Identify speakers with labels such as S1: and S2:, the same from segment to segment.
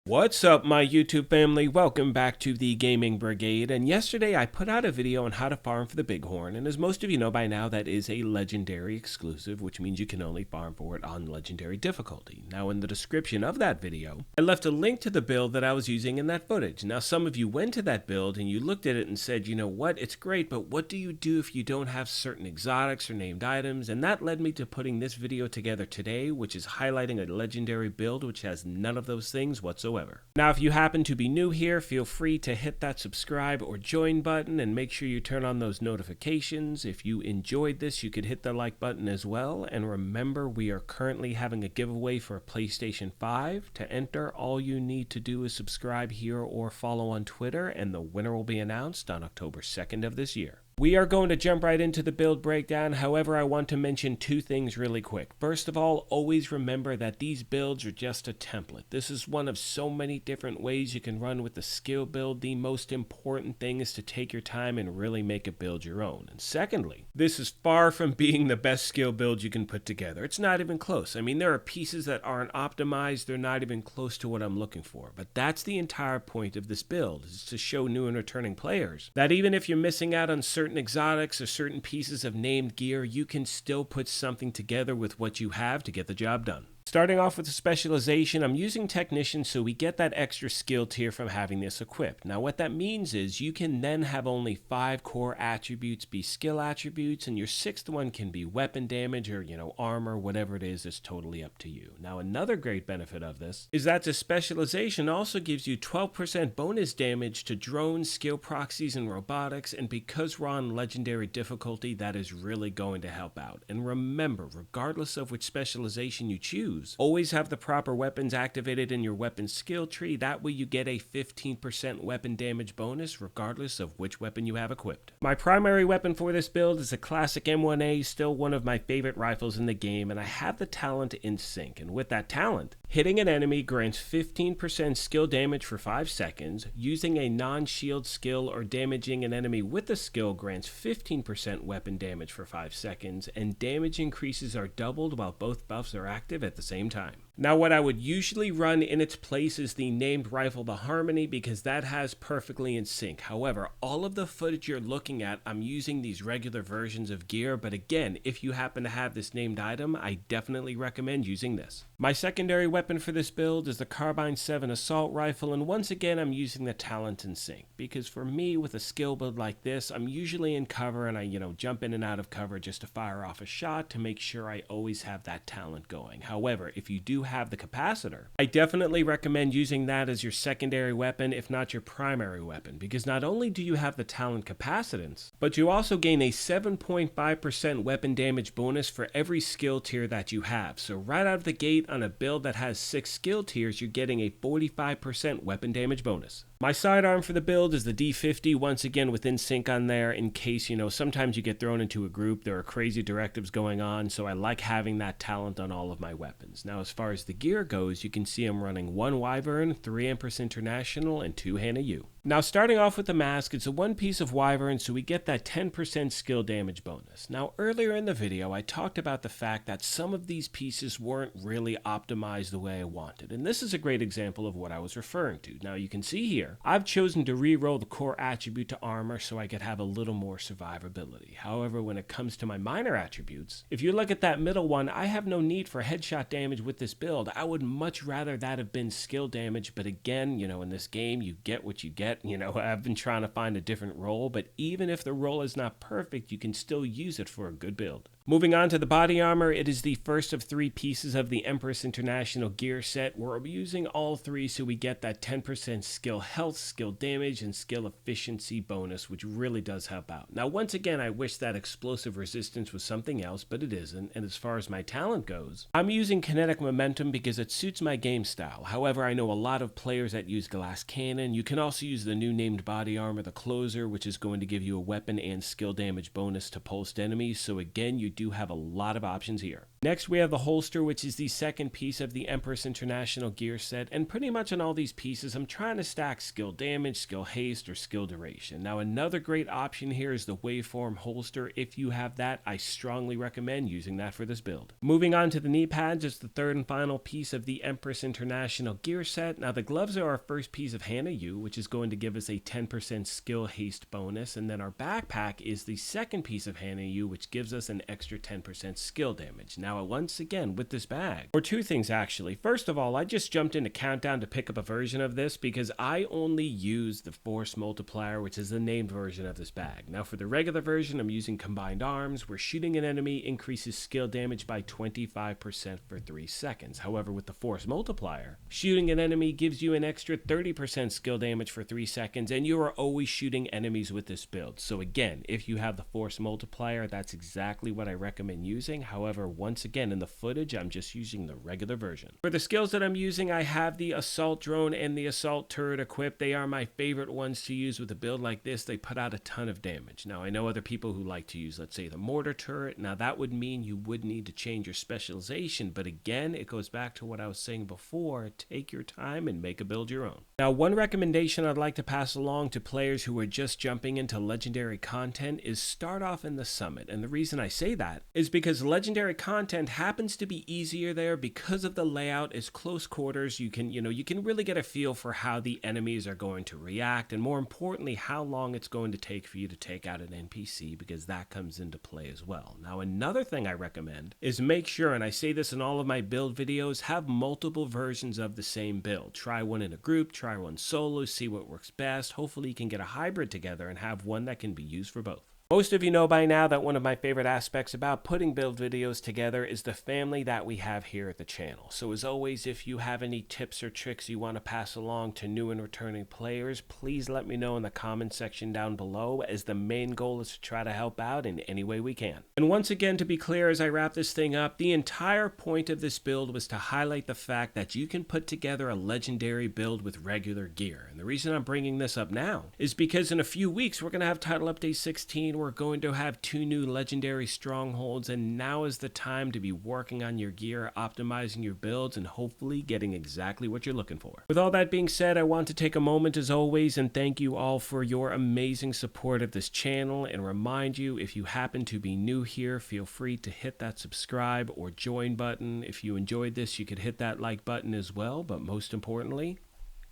S1: What's up, my YouTube family? Welcome back to the Gaming Brigade, and yesterday I put out a video on how to farm for the Bighorn, and as most of you know by now, that is a legendary exclusive, which means you can only farm for it on legendary difficulty. Now, in the description of that video, I left a link to the build that I was using in that footage. Now, some of you went to that build and you looked at it and said, you know what, it's great, but what do you do if you don't have certain exotics or named items? And that led me to putting this video together today, which is highlighting a legendary build which has none of those things whatsoever. Now, if you happen to be new here, feel free to hit that subscribe or join button and make sure you turn on those notifications. If you enjoyed this, you could hit the like button as well. And remember, we are currently having a giveaway for a PlayStation 5. To enter, all you need to do is subscribe here or follow on Twitter, and the winner will be announced on October 2nd of this year. We are going to jump right into the build breakdown. However, I want to mention two things really quick. First of all, always remember that these builds are just a template. This is one of so many different ways you can run with the skill build. The most important thing is to take your time and really make a build your own. And secondly, this is far from being the best skill build you can put together. It's not even close. I mean, there are pieces that aren't optimized. They're not even close to what I'm looking for. But that's the entire point of this build, is to show new and returning players that even if you're missing out on certain exotics or certain pieces of named gear, you can still put something together with what you have to get the job done. Starting off with the specialization, I'm using technician, so we get that extra skill tier from having this equipped. Now what that means is you can then have only 5 core attributes be skill attributes, and your 6th one can be weapon damage or, armor, whatever it is totally up to you. Now another great benefit of this is that the specialization also gives you 12% bonus damage to drones, skill proxies, and robotics, and because we're on legendary difficulty, that is really going to help out. And remember, regardless of which specialization you choose, always have the proper weapons activated in your weapon skill tree. That way you get a 15% weapon damage bonus regardless of which weapon you have equipped. My primary weapon for this build is a classic M1A, still one of my favorite rifles in the game, and I have the talent in sync. And with that talent, hitting an enemy grants 15% skill damage for 5 seconds, using a non-shield skill or damaging an enemy with a skill grants 15% weapon damage for 5 seconds, and damage increases are doubled while both buffs are active at the same time. Now what I would usually run in its place is the named rifle, the Harmony, because that has perfectly in sync. However, all of the footage you're looking at, I'm using these regular versions of gear, but again, if you happen to have this named item, I definitely recommend using this. My secondary weapon for this build is the Carbine 7 assault rifle, and once again I'm using the talent in sync, because for me with a skill build like this, I'm usually in cover and I jump in and out of cover just to fire off a shot to make sure I always have that talent going. However, if you do have the capacitor, I definitely recommend using that as your secondary weapon, if not your primary weapon, because not only do you have the talent capacitance, but you also gain a 7.5% weapon damage bonus for every skill tier that you have. So right out of the gate on a build that has 6 skill tiers, you're getting a 45% weapon damage bonus. My sidearm for the build is the D50, once again within sync on there in case, sometimes you get thrown into a group, there are crazy directives going on, so I like having that talent on all of my weapons. Now as far as the gear goes, you can see I'm running 1 Wyvern, 3 Empress International, and 2 Hannah U. Now starting off with the mask, it's a 1 piece of Wyvern, so we get that 10% skill damage bonus. Now earlier in the video, I talked about the fact that some of these pieces weren't really optimized the way I wanted, and this is a great example of what I was referring to. Now you can see here, I've chosen to re-roll the core attribute to armor so I could have a little more survivability. However, when it comes to my minor attributes, if you look at that middle one, I have no need for headshot damage with this build. I would much rather that have been skill damage, but again, in this game, you get what you get. I've been trying to find a different role, but even if the role is not perfect, you can still use it for a good build. Moving on to the body armor, it is the first of 3 pieces of the Empress International gear set. We're using all 3 so we get that 10% skill health, skill damage, and skill efficiency bonus, which really does help out. Now once again, I wish that explosive resistance was something else, but it isn't, and as far as my talent goes, I'm using kinetic momentum because it suits my game style. However, I know a lot of players that use glass cannon. You can also use the new named body armor, the Closer, which is going to give you a weapon and skill damage bonus to pulsed enemies, so again, you do have a lot of options here. Next, we have the holster, which is the second piece of the Empress International gear set, and pretty much on all these pieces, I'm trying to stack skill damage, skill haste, or skill duration. Now, another great option here is the waveform holster. If you have that, I strongly recommend using that for this build. Moving on to the knee pads, it's the third and final piece of the Empress International gear set. Now, the gloves are our first piece of Hana Yu, which is going to give us a 10% skill haste bonus, and then our backpack is the second piece of Hana Yu, which gives us an extra 10% skill damage. Now, once again, with this bag, or two things actually. First of all, I just jumped into Countdown to pick up a version of this because I only use the Force Multiplier, which is the named version of this bag. Now, for the regular version, I'm using Combined Arms, where shooting an enemy increases skill damage by 25% for 3 seconds. However, with the Force Multiplier, shooting an enemy gives you an extra 30% skill damage for 3 seconds, and you are always shooting enemies with this build. So again, if you have the Force Multiplier, that's exactly what I recommend using. However, once again, in the footage, I'm just using the regular version. For the skills that I'm using, I have the Assault Drone and the Assault Turret equipped. They are my favorite ones to use with a build like this. They put out a ton of damage. Now, I know other people who like to use, let's say, the Mortar Turret. Now, that would mean you would need to change your specialization, but again, it goes back to what I was saying before. Take your time and make a build your own. Now, one recommendation I'd like to pass along to players who are just jumping into legendary content is start off in the Summit. And the reason I say that is because legendary content happens to be easier there because of the layout. Is close quarters. You can really get a feel for how the enemies are going to react, and more importantly, how long it's going to take for you to take out an NPC, because that comes into play as well. Now, another thing I recommend is make sure, and I say this in all of my build videos, have multiple versions of the same build. Try one in a group, try one solo, see what works best. Hopefully you can get a hybrid together and have one that can be used for both. Most of you know by now that one of my favorite aspects about putting build videos together is the family that we have here at the channel. So as always, if you have any tips or tricks you want to pass along to new and returning players, please let me know in the comment section down below, as the main goal is to try to help out in any way we can. And once again, to be clear, as I wrap this thing up, the entire point of this build was to highlight the fact that you can put together a legendary build with regular gear. And the reason I'm bringing this up now is because in a few weeks, we're going to have Title Update 16. We're going to have 2 new legendary strongholds, and now is the time to be working on your gear, optimizing your builds, and hopefully getting exactly what you're looking for. With all that being said, I want to take a moment as always and thank you all for your amazing support of this channel, and remind you, if you happen to be new here, feel free to hit that subscribe or join button. If you enjoyed this, you could hit that like button as well, but most importantly,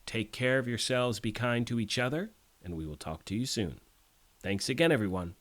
S1: take care of yourselves, be kind to each other, and we will talk to you soon. Thanks again, everyone.